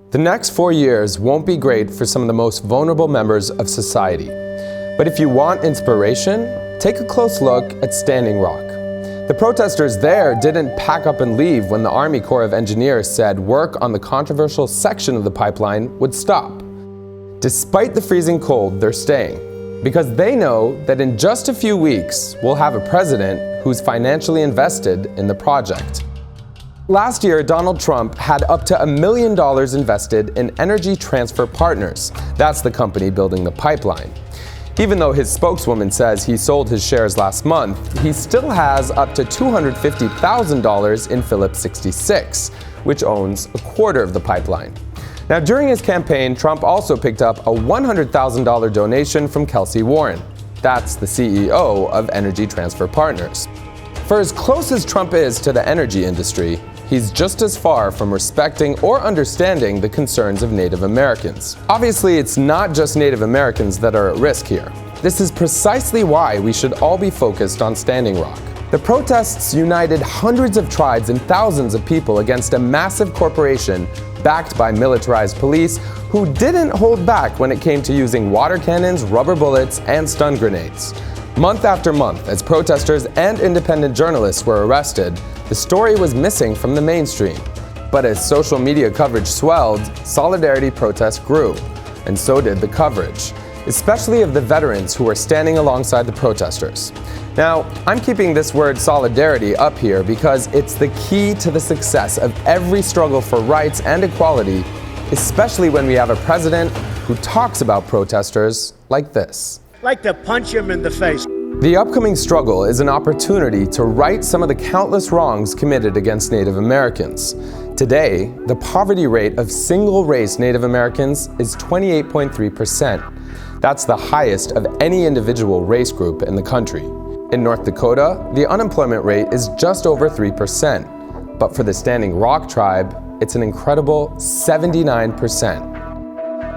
The next 4 years won't be great for some of the most vulnerable members of society. But if you want inspiration, take a close look at Standing Rock. The protesters there didn't pack up and leave when the Army Corps of Engineers said work on the controversial section of the pipeline would stop. Despite the freezing cold, they're staying, because they know that in just a few weeks, we'll have a president who's financially invested in the project. Last year, Donald Trump had up to $1 million invested in Energy Transfer Partners. That's the company building the pipeline. Even though his spokeswoman says he sold his shares last month, he still has up to $250,000 in Phillips 66, which owns a quarter of the pipeline. Now, during his campaign, Trump also picked up a $100,000 donation from Kelsey Warren. That's the CEO of Energy Transfer Partners. For as close as Trump is to the energy industry, he's just as far from respecting or understanding the concerns of Native Americans. Obviously, it's not just Native Americans that are at risk here. This is precisely why we should all be focused on Standing Rock. The protests united hundreds of tribes and thousands of people against a massive corporation backed by militarized police who didn't hold back when it came to using water cannons, rubber bullets, and stun grenades. Month after month, as protesters and independent journalists were arrested, the story was missing from the mainstream. But as social media coverage swelled, solidarity protests grew, and so did the coverage, especially of the veterans who were standing alongside the protesters. Now, I'm keeping this word solidarity up here because it's the key to the success of every struggle for rights and equality, especially when we have a president who talks about protesters like this. Like to punch him in the face. The upcoming struggle is an opportunity to right some of the countless wrongs committed against Native Americans. Today, the poverty rate of single-race Native Americans is 28.3%. That's the highest of any individual race group in the country. In North Dakota, the unemployment rate is just over 3%. But for the Standing Rock tribe, it's an incredible 79%.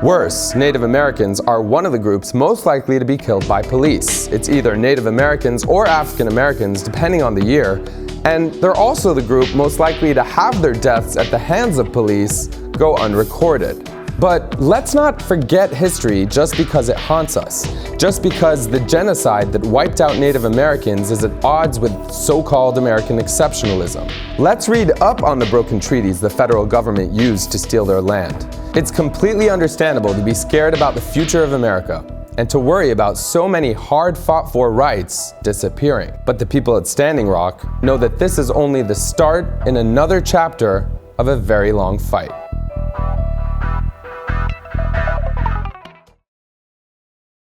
Worse, Native Americans are one of the groups most likely to be killed by police. It's either Native Americans or African Americans, depending on the year, and they're also the group most likely to have their deaths at the hands of police go unrecorded. But let's not forget history just because it haunts us, just because the genocide that wiped out Native Americans is at odds with so-called American exceptionalism. Let's read up on the broken treaties the federal government used to steal their land. It's completely understandable to be scared about the future of America and to worry about so many hard-fought-for rights disappearing. But the people at Standing Rock know that this is only the start in another chapter of a very long fight.